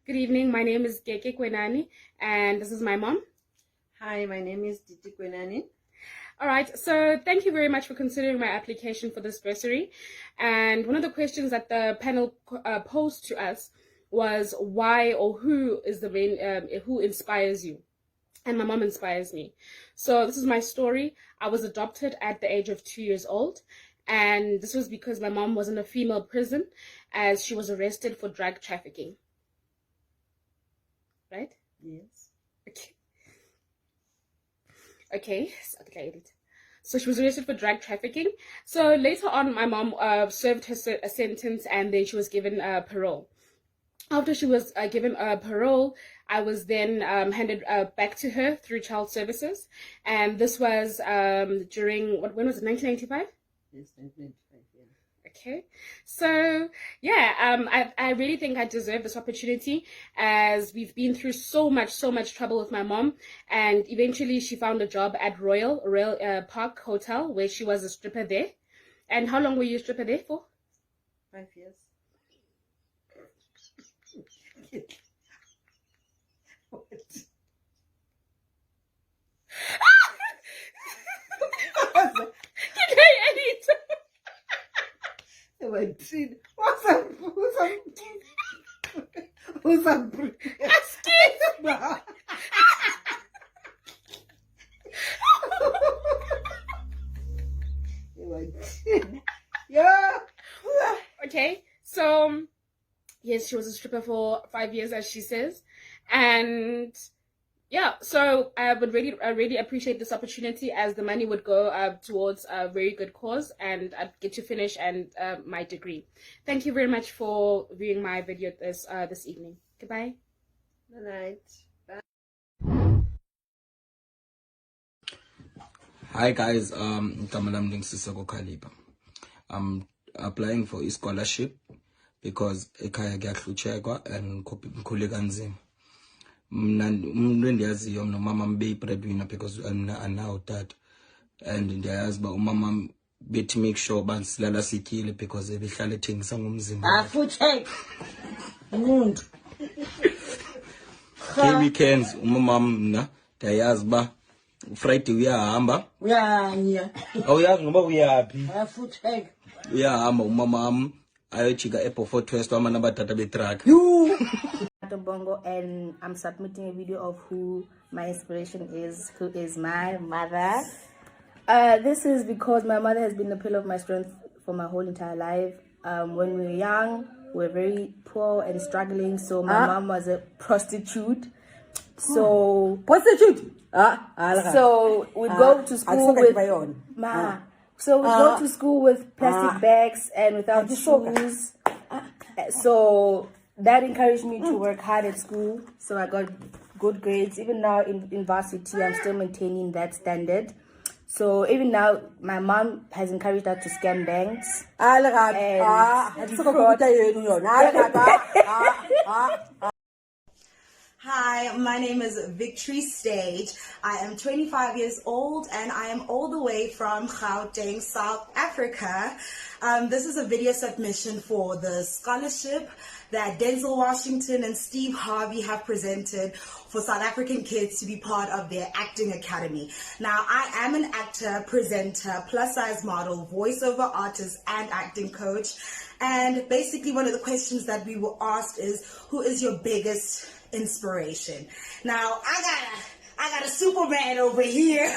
Good evening. My name is Keke Weinani, and this is my mom. Hi, my name is Keke Weinani. All right, so thank you very much for considering my application for this bursary. And one of the questions that the panel posed to us was why or who is the main, who inspires you? And my mom inspires me. So this is my story. I was adopted at the age of 2 years old. And this was because my mom was in a female prison as she was arrested for drug trafficking. Right? Yes. Okay. So she was arrested for drug trafficking. So later on, my mom served her a sentence, and then she was given parole. After she was given parole, I was then handed back to her through child services, and this was during when was it? 1995. Yes, 1995. Okay, so yeah, I really think I deserve this opportunity, as we've been through so much trouble with my mom, and eventually she found a job at Royal Park Hotel, where she was a stripper there. And how long were you a stripper there for? 5 years. What? Can I edit? Who's Yeah. Okay, so yes, she was a stripper for 5 years, as she says, and yeah, so I would really appreciate this opportunity, as the money would go towards a very good cause, and I'd get to finish and my degree. Thank you very much for viewing my video this evening. Goodbye. Good night. Bye. Hi guys, I'm applying for a scholarship because ekhaya kuyahluchekwa and ngikhule kanzima. Umuntu endiyaziyo nomama mbe breadwinner because anawo dad, and ndiyazi ba umama bethi make sure bansilala sityile because ebehlala ethengisa ngomzimba. Afutheke umuntu. Weekends umama mna ndiyazi ba Friday uyahamba. Uyanya. Awuyazi ngoba uyaphi? Afutheke. Uyahamba umama ayojika eBeaufort West wamana batata betruck. Bongo, and I'm submitting a video of who my inspiration is, who is my mother. This is because my mother has been the pillar of my strength for my whole entire life. When we were young, we were very poor and struggling, so my mom was a prostitute. So Prostitute. So we'd go to school with So we'd go to school with plastic bags and without shoes. So that encouraged me to work hard at school, so I got good grades. Even now in varsity, I'm still maintaining that standard. So even now, my mom has encouraged us to scam banks. Hi, my name is Victory Stage. I am 25 years old and I am all the way from Gauteng, South Africa. This is a video submission for the scholarship that Denzel Washington and Steve Harvey have presented for South African kids to be part of their acting academy. Now, I am an actor, presenter, plus-size model, voiceover artist, and acting coach. And basically, one of the questions that we were asked is, who is your biggest inspiration? Now, I got a Superman over here,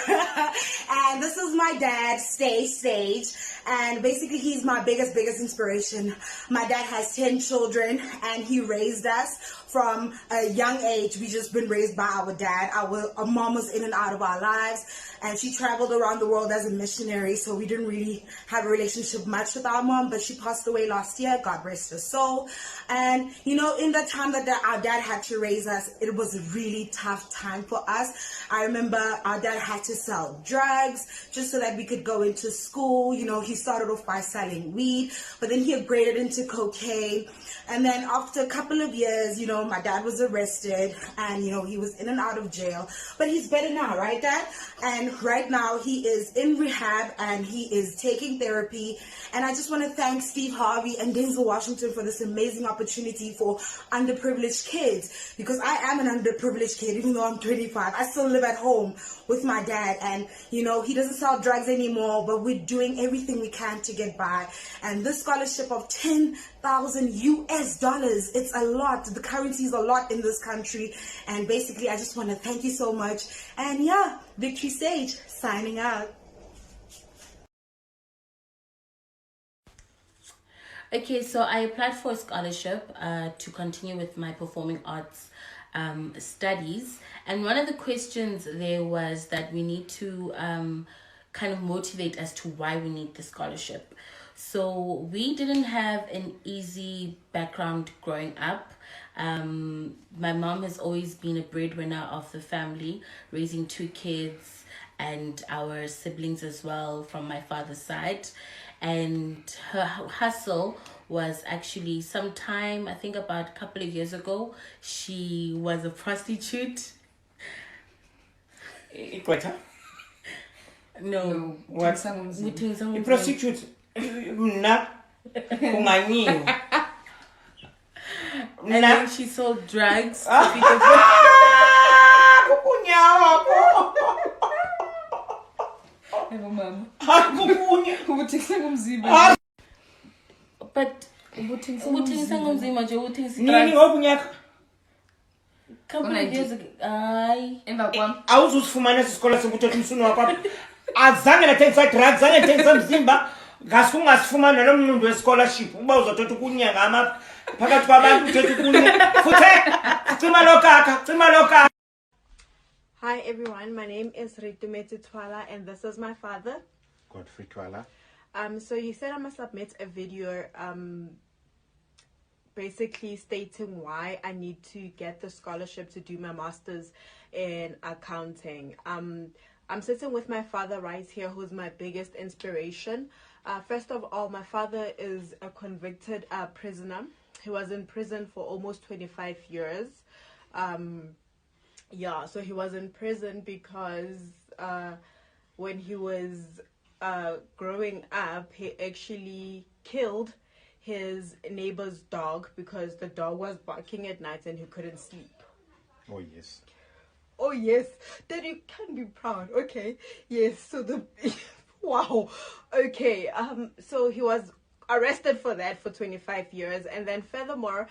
and this is my dad, Stage, and basically he's my biggest inspiration. My dad has 10 children, and he raised us from a young age. We just been raised by our dad. Our mom was in and out of our lives, and she traveled around the world as a missionary, so we didn't really have a relationship much with our mom, but she passed away last year, God rest her soul. And you know, in the time that our dad had to raise us, it was a really tough time for us. I remember our dad had to sell drugs just so that we could go into school. You know, he started off by selling weed, but then he upgraded into cocaine. And then after a couple of years, you know, my dad was arrested and, he was in and out of jail. But he's better now, right, Dad? And right now he is in rehab and he is taking therapy. And I just want to thank Steve Harvey and Denzel Washington for this amazing opportunity for underprivileged kids. Because I am an underprivileged kid, even though I'm 25. I still live at home with my dad. And, he doesn't sell drugs anymore, but we're doing everything we can to get by. And this scholarship of $10,000 US, it's a lot. The currency is a lot in this country. And basically, I just want to thank you so much. And yeah, Victory Stage, signing out. Okay, so I applied for a scholarship to continue with my performing arts studies, and one of the questions there was that we need to kind of motivate as to why we need the scholarship. So we didn't have an easy background growing up. My mom has always been a breadwinner of the family, raising 2 kids and our siblings as well from my father's side. And her hustle was actually sometime, I think about a couple of years ago, she was a prostitute. No. What? A Prostitute. Mna. Kunganyiwe. And then she sold drugs to but ubuthengisa ngomzimba nje ubuthengisa Nini ngobunyaka? couple of years ago. Hayi. Emva kwami. Awuzusifumana isikolo sokuthi umsuni wakho. Azange nathengisa drugs, zange nathengisa mzimba. Ngase ungasifumana lo mnundo we-scholarship. Uba uzothatha ukunyanga ama phakathi kwabantu uthethe ukunye. Futhe cima lo kaka, cima lo kaka. Hi everyone, my name is Ritumeti Twala and this is my father. Godfrey Twala. So he said I must submit a video basically stating why I need to get the scholarship to do my master's in accounting. I'm sitting with my father right here, who's my biggest inspiration. First of all, my father is a convicted prisoner. He was in prison for almost 25 years. Yeah, so he was in prison because when he was growing up, he actually killed his neighbor's dog because the dog was barking at night and he couldn't sleep. Oh, yes. Oh, yes. Then you can be proud. Okay. Yes. So wow. Okay. So he was arrested for that for 25 years. And then furthermore,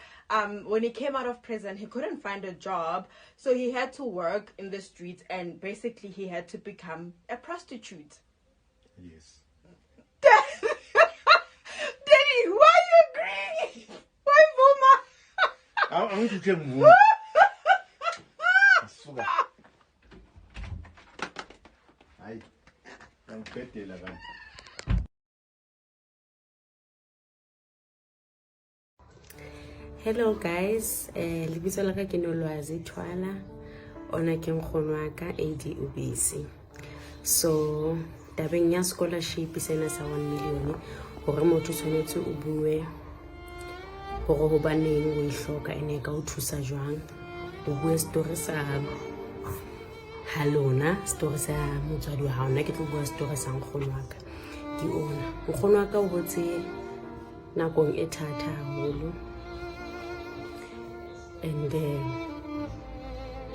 when he came out of prison, he couldn't find a job. So he had to work in the streets and basically he had to become a prostitute. Yes. Daddy, why you agree? Why, Boma? I'm going to tell you. I'm petty, Hello guys, lebitso la ka ke Nolwazi Twala, ona ke nkgono wa ka AD Ubisi. So tabeng ya scholarship sena sa 1 million hore motho tshwanetse o bue hore ho baneng o ihloka ene ka o thusa jwang. O bue story sa halona, story sa motswadi wa hao. Nna ke tlo bua story sa nkgono wa ka. Ke ona nkgono wa ka o botse nakong e thata haholo. And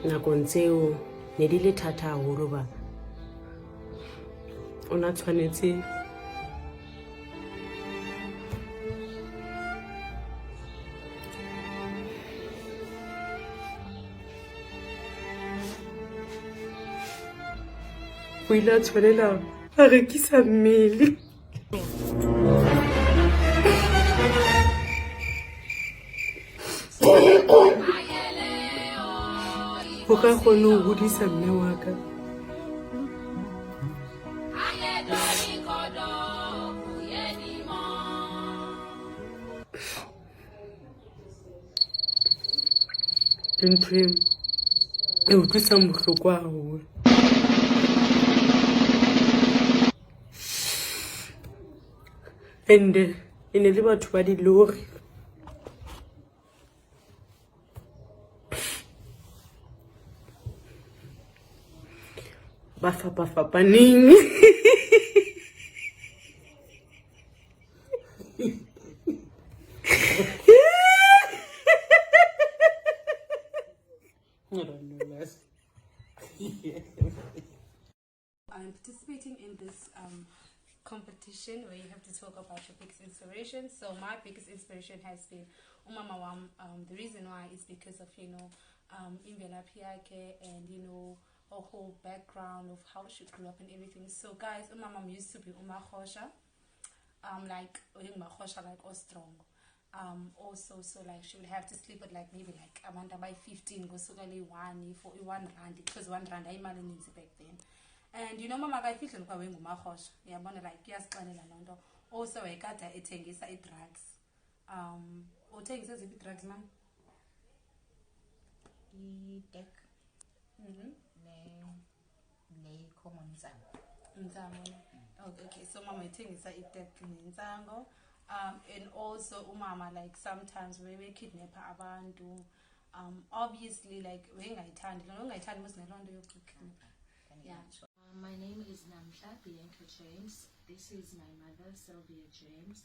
nakong tseo ne di le thata haholo ba ona tshwanetse o ile a tshwanela a rekisa mmele. Ho ka kgona ho hodisa mme wa ka. Ntho e utlwisang bohloko haholo. And e ne le batho ba dilori ba fapafapaneng. I'm participating in this competition where you have to talk about your biggest inspiration. So my biggest inspiration has been Umama Wam. The reason why is because of, you know, imvelaphi yakhe and, you know, her whole background of how she grew up and everything. So guys, Umama used to be Umakhosha, like Umakhosha, like or strong. Also, so like she would have to sleep at like maybe like Amanda by 15 go sukali 1 for 1 rand, because 1 rand I imali ninzi back then. And you know mama ka fihla kwa wengu makhosha yabona like kuyasixalela lonto. Also ekade ethengisa drugs. Uthengisa ziphi drugs man? I-deck ne-common nsango. Okay, so mama ethengisa i-deck nensango. And also umama like sometimes we kidnap abantu. Obviously like we ngayithandi must nelonto yokukidnap. Yeah. My name is Namhla Bianca James. This is my mother, Sylvia James.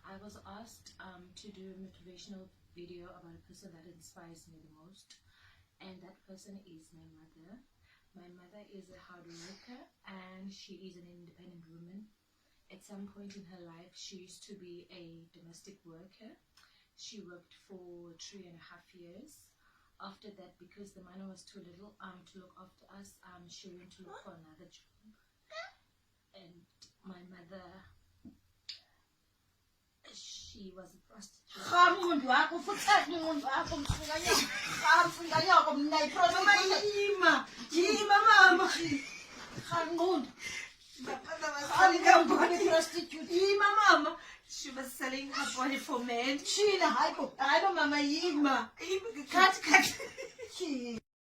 I was asked to do a motivational video about a person that inspires me the most, and that person is my mother. My mother is a hard worker and she is an independent woman. At some point in her life, she used to be a domestic worker. She worked for 3.5 years. After that, because the money was too little to look after us, she went to look for another job. And my mother, she was a prostitute. She was selling her body for men. Sheila, I know mama yima. Cut.